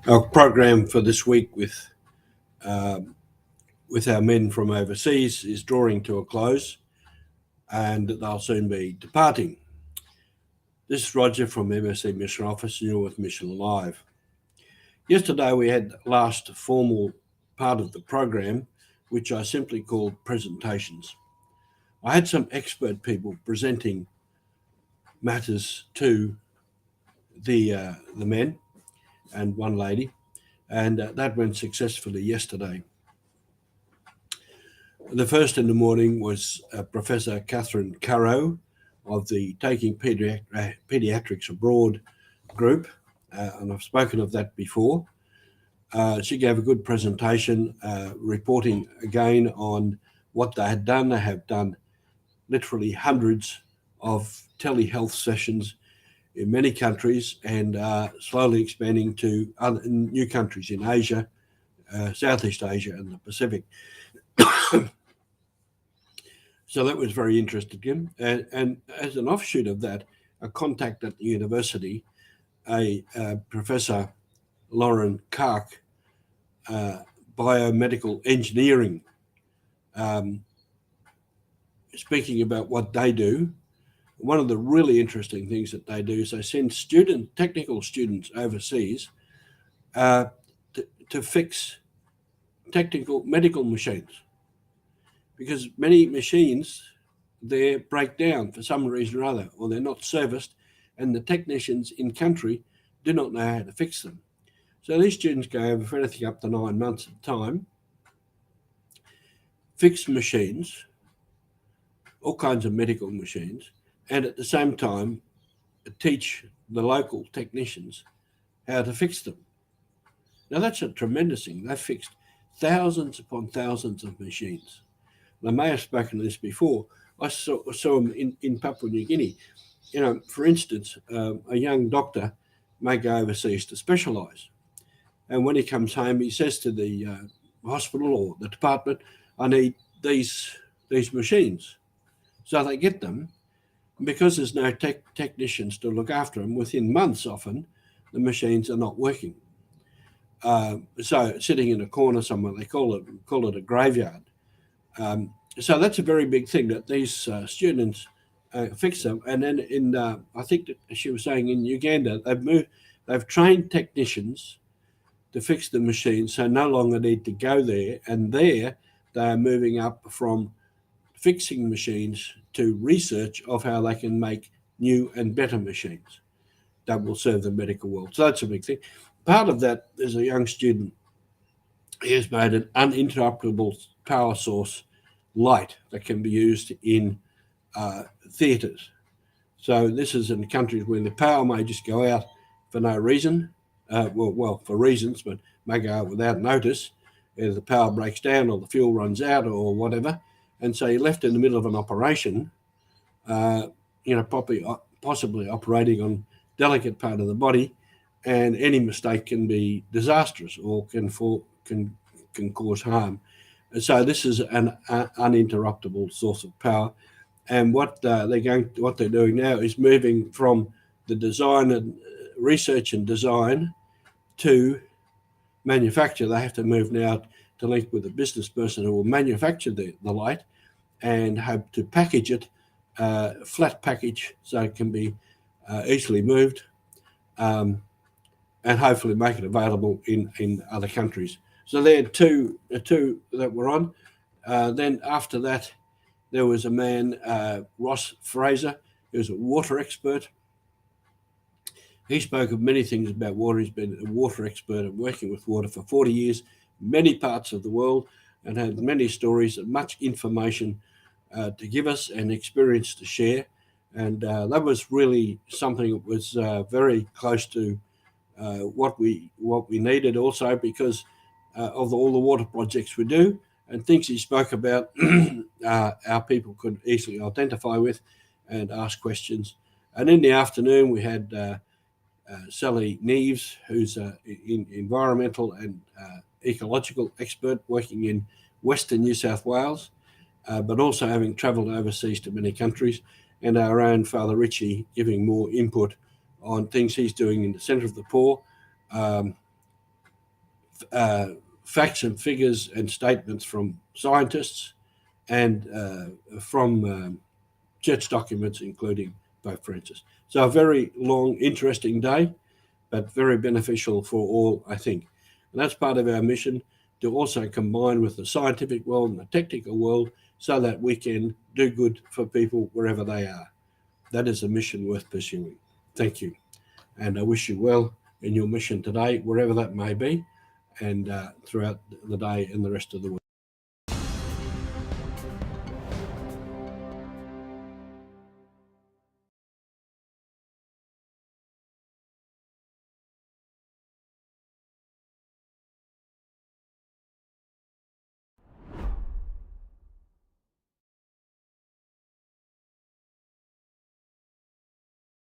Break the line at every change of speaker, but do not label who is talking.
Our program for this week with our men from overseas is drawing to a close, and they'll soon be departing. This is Roger from MSC Mission Office, and you're with Mission Live. Yesterday we had the last formal part of the program, which I simply called presentations. I had some expert people presenting matters to the men and one lady, and that went successfully yesterday. The first in the morning was Professor Catherine Currow of the Taking Pediatrics Abroad group, and I've spoken of that before. She gave a good presentation, reporting again on what they had done. They have done literally hundreds of telehealth sessions in many countries and slowly expanding to other new countries in Asia, Southeast Asia, and the Pacific. So that was very interesting. And as an offshoot of that, a contact at the university, a Professor Lauren Kark, biomedical engineering, um, speaking about what they do. One of the really interesting things that they do is they send technical students overseas uh, to fix technical medical machines, because many machines there break down for some reason or other, or they're not serviced, and the technicians in country do not know how to fix them. So these students go over for anything up to 9 months at a time, fix machines, all kinds of medical machines, and at the same time teach the local technicians how to fix them. Now that's a tremendous thing. They've fixed thousands upon thousands of machines. I may have spoken of this before. I saw them in Papua New Guinea. For instance, a young doctor may go overseas to specialise. And when he comes home, he says to the hospital or the department, I need these machines. So they get them. And because there's no technicians to look after them, within months often, the machines are not working. So sitting in a corner somewhere, they call it a graveyard. So that's a very big thing that these students fix them. And then I think that she was saying in Uganda, they've trained technicians to fix the machines, so no longer need to go there. And there they are moving up from fixing machines to research of how they can make new and better machines that will serve the medical world. So that's a big thing. Part of that is a young student. He has made an uninterruptible power source light that can be used in theatres. So this is in countries where the power may just go out for no reason, for reasons, but may go out without notice. Either the power breaks down or the fuel runs out or whatever, and so you're left in the middle of an operation, possibly operating on delicate part of the body, and any mistake can be disastrous or can cause harm. And so this is an uninterruptible source of power. And what they're doing now is moving from the design and research and design to manufacture. They have to move now to link with a business person who will manufacture the light and hope to package it, flat package, so it can be easily moved, and hopefully make it available in other countries. So there are two that were on. Then after that, there was a man, Ross Fraser, who's a water expert. He spoke of many things about water. He's been a water expert and working with water for 40 years, many parts of the world, and had many stories and much information to give us and experience to share. And that was really something that was very close to what we needed also, because of all the water projects we do and things he spoke about, our people could easily identify with and ask questions. And in the afternoon, we had Sally Neves, who's an environmental and ecological expert working in Western New South Wales, but also having travelled overseas to many countries, and our own Father Richie giving more input on things he's doing in the Centre of the Poor, facts and figures and statements from scientists and from church documents, including Pope Francis. So a very long, interesting day, but very beneficial for all, I think. And that's part of our mission, to also combine with the scientific world and the technical world so that we can do good for people wherever they are. That is a mission worth pursuing. Thank you. And I wish you well in your mission today, wherever that may be, and throughout the day and the rest of the week.